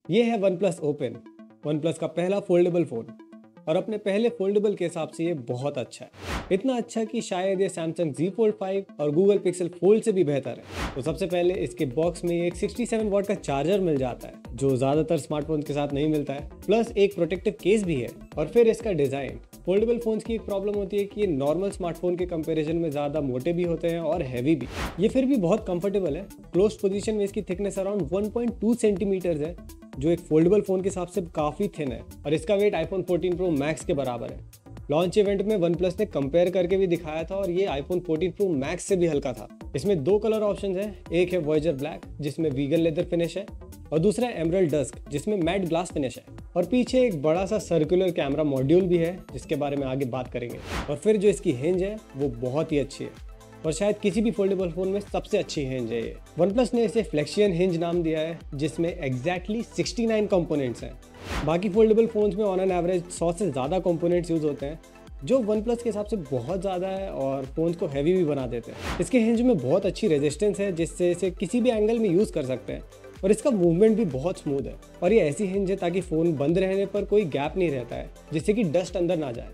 ये है one plus open, one plus का पहला फोल्डेबल फ़ोन। और अपने पहले फोल्डेबल के हिसाब से ये बहुत अच्छा है, इतना अच्छा कि शायद ये सैमसंग Z Fold 5 और गूगल पिक्सल फोल्ड से भी बेहतर है। तो सबसे पहले इसके बॉक्स में एक 67 वॉट का चार्जर मिल जाता है, जो ज़्यादातर स्मार्टफोन के साथ नहीं मिलता है, प्लस एक प्रोटेक्टिव केस भी है। और फिर इसका डिज़ाइन, फोल्डेबल फोन्स की एक प्रॉब्लम होती है कि ये नॉर्मल स्मार्टफोन के कंपैरिजन में ज़्यादा मोटे भी होते हैं और हैवी भी। ये फिर भी बहुत कंफर्टेबल है। क्लोज पोजीशन में इसकी थिकनेस अराउंड 1.2 सेंटीमीटर है, जो एक फोल्डेबल फ़ोन के हिसाब से काफ़ी थिन है। और इसका वेट आईफोन 14 प्रो मैक्स के बराबर है। लॉन्च इवेंट में वन प्लस ने कंपेयर करके भी दिखाया था और ये आईफोन 14 प्रो मैक्स से भी हल्का था। इसमें दो कलर ऑप्शंस हैं, एक है वॉयेजर ब्लैक जिसमें वीगन लेदर फिनिश है, और दूसरा एमरल्ड डस्क जिसमें मैट ग्लास फिनिश है। और पीछे एक बड़ा सा सर्कुलर कैमरा मॉड्यूल भी है, जिसके बारे में आगे बात करेंगे। और फिर जो इसकी हिंज है वो बहुत ही अच्छी है, और शायद किसी भी फोल्डेबल फोन में सबसे अच्छी हिंज है ये। वन प्लस ने इसे फ्लेक्सियन हिंज नाम दिया है, जिसमें एग्जैक्टली 69 कंपोनेंट्स हैं। बाकी फोल्डेबल फोन्स में ऑन एन एवरेज 100 से ज़्यादा कंपोनेंट्स यूज़ होते हैं, जो वन प्लस के हिसाब से बहुत ज़्यादा है और फोन्स को हैवी भी बना देते हैं। इसके हिंज में बहुत अच्छी रेजिस्टेंस है, जिससे इसे किसी भी एंगल में यूज़ कर सकते हैं, और इसका मूवमेंट भी बहुत स्मूथ है। और ये ऐसी हिंज है ताकि फ़ोन बंद रहने पर कोई गैप नहीं रहता है, जिससे कि डस्ट अंदर ना जाए।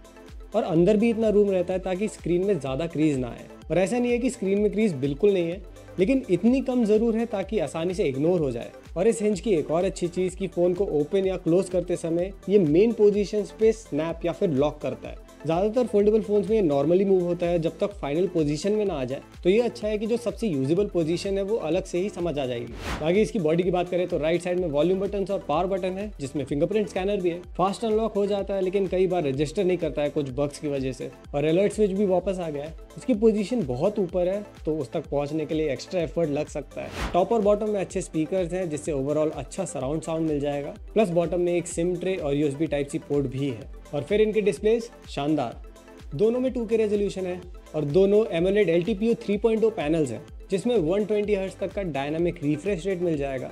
और अंदर भी इतना रूम रहता है ताकि स्क्रीन में ज़्यादा क्रीज ना आए। और ऐसा नहीं है कि स्क्रीन में क्रीज बिल्कुल नहीं है, लेकिन इतनी कम ज़रूर है ताकि आसानी से इग्नोर हो जाए। और इस हिंज की एक और अच्छी चीज़ कि फ़ोन को ओपन या क्लोज करते समय ये मेन पोजीशंस पे स्नैप या फिर लॉक करता है। ज़्यादातर फोल्डेबल फोन्स में ये नॉर्मली मूव होता है जब तक फाइनल पोजीशन में ना आ जाए। तो ये अच्छा है कि जो सबसे यूजेबल पोजीशन है वो अलग से ही समझ आ जाएगी। आगे इसकी बॉडी की बात करें तो राइट साइड में वॉल्यूम बटन और पावर बटन है, जिसमें फिंगरप्रिंट स्कैनर भी है। फास्ट अनलॉक हो जाता है, लेकिन कई बार रजिस्टर नहीं करता है कुछ बग्स की वजह से। और अलर्ट स्विच भी वापस आ गया है। इसकी पोजीशन बहुत ऊपर है, तो उस तक पहुंचने के लिए एक्स्ट्रा एफर्ट लग सकता है। टॉप और बॉटम में अच्छे स्पीकर्स हैं, जिससे ओवरऑल अच्छा सराउंड साउंड मिल जाएगा। प्लस बॉटम में एक सिम ट्रे और USB टाइप सी पोर्ट भी है। और फिर इनके डिस्प्लेस शानदार, दोनों में 2K रेजोल्यूशन है, और दोनों AMOLED LTPO 3.0 पैनल्स हैं, जिसमें 120 हर्ट्ज तक का डायनामिक रिफ्रेश रेट मिल जाएगा,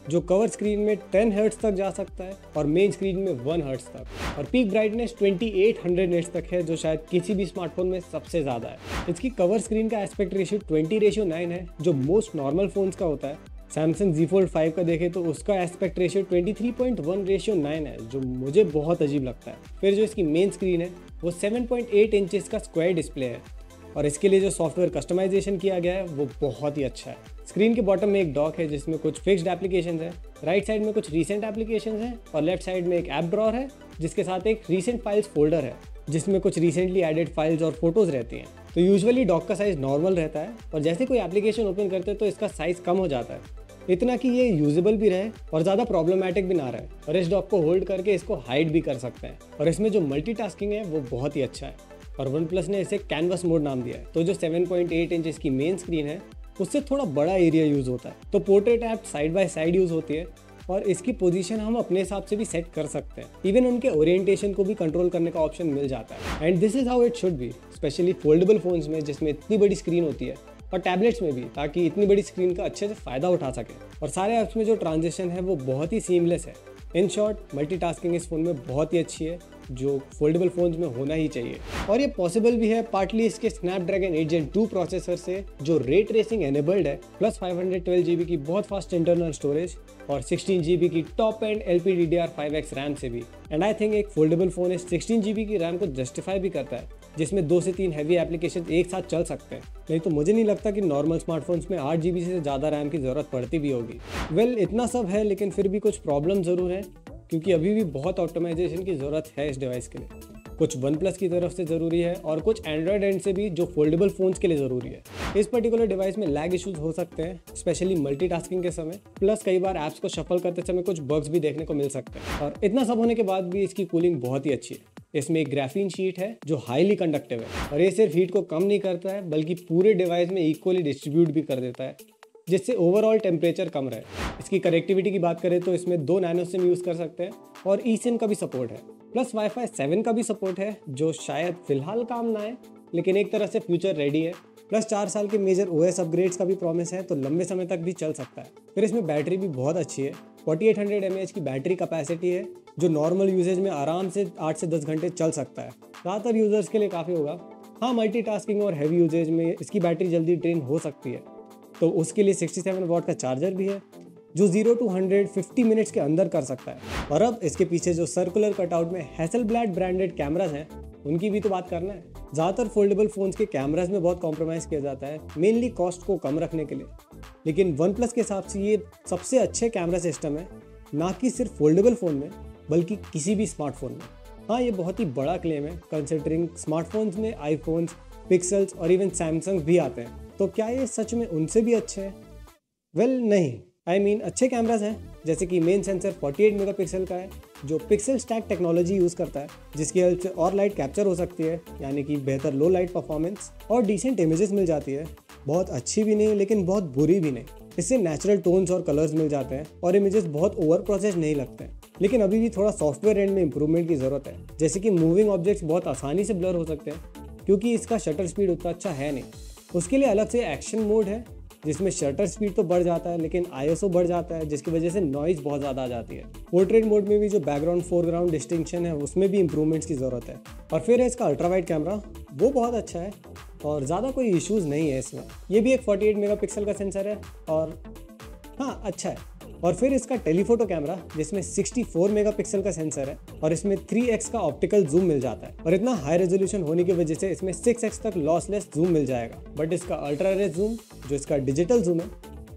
जो कवर स्क्रीन में 10 हर्ट्ज तक जा सकता है और मेन स्क्रीन में 1 हर्ट्ज तक। और पीक ब्राइटनेस 2800 निट्स तक है, जो शायद किसी भी स्मार्टफोन में सबसे ज़्यादा है। इसकी कवर स्क्रीन का एस्पेक्ट रेशियो 20:9 है, जो मोस्ट नॉर्मल फोन्स का होता है। सैमसंग Z Fold 5 का देखें तो उसका एस्पेक्ट रेशियो 23.1:9 है, जो मुझे बहुत अजीब लगता है। फिर जो इसकी मेन स्क्रीन है वो 7.8 इंचेस का स्क्वायर डिस्प्ले है, और इसके लिए जो सॉफ्टवेयर कस्टमाइजेशन किया गया है वो बहुत ही अच्छा है। स्क्रीन के बॉटम में एक डॉक है, जिसमें कुछ फिक्स्ड एप्लीकेशन है। राइट साइड में कुछ रीसेंट एप्लीकेशन है, और लेफ्ट साइड में एक ऐप ड्रॉअर है, जिसके साथ एक रीसेंट फाइल्स फोल्डर है, जिसमें कुछ रिसेंटली एडेड फाइल्स और फोटोज रहती हैं। तो यूजुअली डॉक का साइज नॉर्मल रहता है, और जैसे कोई एप्लीकेशन ओपन करते हैं तो इसका साइज कम हो जाता है, इतना कि ये यूजेबल भी रहे और ज़्यादा प्रॉब्लमैटिक भी ना रहे। और इस डॉक को होल्ड करके इसको हाइड भी कर सकते हैं। और इसमें जो मल्टीटास्किंग है वो बहुत ही अच्छा है, और वन प्लस ने इसे कैनवस मोड नाम दिया है। तो जो 7.8 इंच की मेन स्क्रीन है उससे थोड़ा बड़ा एरिया यूज़ होता है, तो portrait app side by side use होती है, और इसकी पोजीशन हम अपने हिसाब से भी सेट कर सकते हैं। इवन उनके ओरिएंटेशन को भी कंट्रोल करने का ऑप्शन मिल जाता है। And this is how it should be, specially foldable phones में जिसमें इतनी बड़ी स्क्रीन होती है, और टैबलेट्स में भी, ताकि इतनी बड़ी स्क्रीन का अच्छे से फ़ायदा उठा सके। और सारे ऐप्स में जो ट्रांजिशन है वो बहुत ही सीमलेस है। इन शॉर्ट, मल्टीटास्किंग इस फ़ोन में बहुत ही अच्छी है, जो फोल्डेबल फ़ोन्स में होना ही चाहिए। और ये पॉसिबल भी है पार्टली इसके स्नैपड्रैगन 8 Gen 2 प्रोसेसर से, जो रे ट्रेसिंग एनेबल्ड है, प्लस 512 GB की बहुत फास्ट इंटरनल स्टोरेज, और 16 GB की टॉप एंड LPDDR5X रैम से भी। एंड आई थिंक एक फोल्डेबल फ़ोन इस 16 GB की रैम को जस्टिफाई भी करता है, जिसमें 2 से 3 हैवी एप्लीकेशन एक साथ चल सकते हैं। नहीं तो मुझे नहीं लगता कि नॉर्मल स्मार्टफोन्स में 8 GB से ज़्यादा रैम की ज़रूरत पड़ती भी होगी। वेल, इतना सब है, लेकिन फिर भी कुछ प्रॉब्लम ज़रूर है, क्योंकि अभी भी बहुत ऑप्टिमाइजेशन की ज़रूरत है इस डिवाइस के लिए। कुछ वन प्लस की तरफ से ज़रूरी है, और कुछ एंड्रॉयड एंड से भी, जो फोल्डेबल फ़ोन्स के लिए ज़रूरी है। इस पर्टिकुलर डिवाइस में लैग इश्यूज हो सकते हैं, स्पेशली मल्टीटास्किंग के समय, प्लस कई बार ऐप्स को शफल करते समय कुछ बग्स भी देखने को मिल सकते हैं। और इतना सब होने के बाद भी इसकी कूलिंग बहुत ही अच्छी है। इसमें एक ग्राफीन शीट है जो हाईली कंडक्टिव है, और ये सिर्फ हीट को कम नहीं करता है, बल्कि पूरे डिवाइस में इक्वली डिस्ट्रीब्यूट भी कर देता है, जिससे ओवरऑल टेम्परेचर कम रहे। इसकी कनेक्टिविटी की बात करें तो इसमें 2 नैनो सिम यूज़ कर सकते हैं, और eSIM का भी सपोर्ट है, प्लस Wi-Fi 7 का भी सपोर्ट है, जो शायद फिलहाल काम ना आए, लेकिन एक तरह से फ्यूचर रेडी है। प्लस 4 साल के मेजर OS अपग्रेड्स का भी प्रॉमिस है, तो लंबे समय तक भी चल सकता है। फिर इसमें बैटरी भी बहुत अच्छी है, 4800 mAh की बैटरी कैपेसिटी है, जो नॉर्मल यूजेज में आराम से 8 से 10 घंटे चल सकता है। ज़्यादातर यूजर्स के लिए काफ़ी होगा। हाँ, मल्टीटास्किंग और हैवी यूजेज में इसकी बैटरी जल्दी ड्रेन हो सकती है, तो उसके लिए 67 वॉट का चार्जर भी है। जो 0 to 100 50 मिनट्स के अंदर कर सकता है। और अब इसके पीछे जो सर्कुलर कटआउट में हैसेलब्लैड ब्रांडेड कैमराज हैं उनकी भी तो बात करना है। ज़्यादातर फोल्डेबल फ़ोन्स के कैमराज में बहुत कॉम्प्रोमाइज़ किया जाता है, मेनली कॉस्ट को कम रखने के लिए। लेकिन वन प्लस के हिसाब से ये सबसे अच्छे कैमरा सिस्टम है, ना कि सिर्फ फोल्डेबल फ़ोन में बल्कि किसी भी स्मार्टफोन में। हाँ, ये बहुत ही बड़ा क्लेम है कंसिडरिंग स्मार्टफोन्स में आईफोन्स, पिक्सल्स और इवन सैमसंग भी आते हैं। तो क्या ये सच में उनसे भी अच्छे हैं? वेल नहीं, अच्छे कैमराज हैं, जैसे कि मेन सेंसर 48 मेगापिक्सल का है जो पिक्सल स्टैक टेक्नोलॉजी यूज़ करता है, जिसकी हेल्प से और लाइट कैप्चर हो सकती है, यानी कि बेहतर लो लाइट परफॉर्मेंस और डिसेंट इमेजेस मिल जाती है। बहुत अच्छी भी नहीं लेकिन बहुत बुरी भी नहीं। इससे नेचुरल टोन्स और कलर्स मिल जाते हैं और इमेजेस बहुत ओवर प्रोसेस नहीं लगते हैं। लेकिन अभी भी थोड़ा सॉफ्टवेयर एंड में इंप्रूवमेंट की ज़रूरत है, जैसे कि मूविंग ऑब्जेक्ट्स बहुत आसानी से ब्लर हो सकते हैं क्योंकि इसका शटर स्पीड उतना अच्छा है नहीं। उसके लिए अलग से एक्शन मोड है जिसमें शटर स्पीड तो बढ़ जाता है लेकिन आईएसओ बढ़ जाता है, जिसकी वजह से नॉइज़ बहुत ज़्यादा आ जाती है। पोर्ट्रेट मोड में भी जो बैकग्राउंड फोरग्राउंड डिस्टिंक्शन है उसमें भी इंप्रूवमेंट्स की ज़रूरत है। और फिर है इसका अल्ट्रा वाइड कैमरा, वो बहुत अच्छा है और ज़्यादा कोई इश्यूज़ नहीं है इसमें। ये भी एक 48 मेगापिक्सल का सेंसर है और हाँ अच्छा है। और फिर इसका टेलीफोटो कैमरा जिसमें 64 मेगापिक्सल का सेंसर है और इसमें 3x का ऑप्टिकल जूम मिल जाता है और इतना हाई रेजोल्यूशन होने की वजह से इसमें 6x तक लॉसलेस जूम मिल जाएगा। बट इसका अल्ट्रा रेज जूम जो इसका डिजिटल जूम है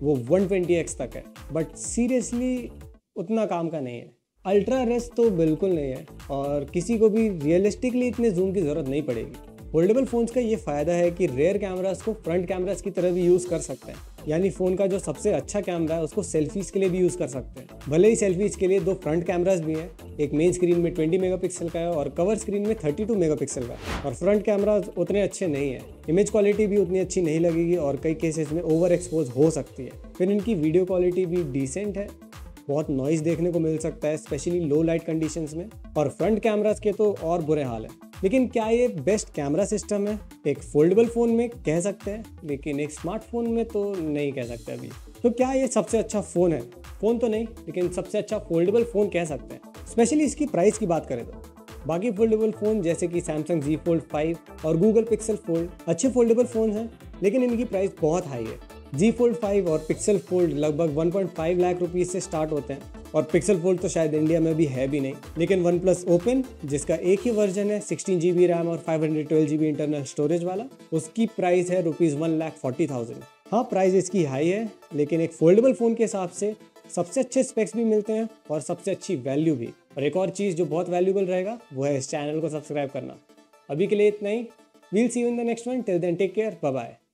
वो 120x तक है, बट सीरियसली उतना काम का नहीं है। अल्ट्रा रेज तो बिल्कुल नहीं है और किसी को भी रियलिस्टिकली इतने जूम की ज़रूरत नहीं पड़ेगी। फोल्डेबल फ़ोन्स का ये फ़ायदा है कि रेयर कैमरास को फ्रंट कैमरास की तरह भी यूज़ कर सकते हैं, यानी फ़ोन का जो सबसे अच्छा कैमरा है उसको सेल्फीज़ के लिए भी यूज़ कर सकते हैं। भले ही सेल्फीज़ के लिए दो फ्रंट कैमरास भी हैं, एक मेन स्क्रीन में 20 मेगापिक्सल का है और कवर स्क्रीन में 32 मेगापिक्सल का है। और फ्रंट कैमरास उतने अच्छे नहीं है, इमेज क्वालिटी भी उतनी अच्छी नहीं लगेगी और कई केसेस में ओवर एक्सपोज हो सकती है। फिर इनकी वीडियो क्वालिटी भी डिसेंट है, बहुत नॉइज़ देखने को मिल सकता है स्पेशली लो लाइट कंडीशंस में। और फ्रंट कैमरास के तो और बुरे हाल है। लेकिन क्या ये बेस्ट कैमरा सिस्टम है? एक फोल्डेबल फ़ोन में कह सकते हैं, लेकिन एक स्मार्टफोन में तो नहीं कह सकते अभी। तो क्या ये सबसे अच्छा फ़ोन है? फ़ोन तो नहीं, लेकिन सबसे अच्छा फोल्डेबल फ़ोन कह सकते हैं, स्पेशली इसकी प्राइस की बात करें तो। बाकी फोल्डेबल फ़ोन जैसे कि सैमसंग Z Fold 5 और गूगल पिक्सल फोल्ड अच्छे फोल्डेबल फ़ोन हैं, लेकिन इनकी प्राइस बहुत हाई है। Z Fold 5 और पिक्सल फोल्ड लगभग 1.5 लाख रुपीज़ से स्टार्ट होते हैं और पिक्सल फोल्ड तो शायद इंडिया में भी है भी नहीं। लेकिन वन प्लस ओपन जिसका एक ही वर्जन है 16 GB रैम और 512 GB इंटरनल स्टोरेज वाला, उसकी प्राइस है ₹1,40,000। हाँ, प्राइस इसकी हाई है, लेकिन एक फोल्डेबल फ़ोन के हिसाब से सबसे अच्छे स्पेक्स भी मिलते हैं और सबसे अच्छी वैल्यू भी। और एक और चीज़ जो बहुत वैल्यूबल रहेगा वो है इस चैनल को सब्सक्राइब करना। अभी के लिए इतना ही। We'll see you in the next one. Till then take care, bye bye.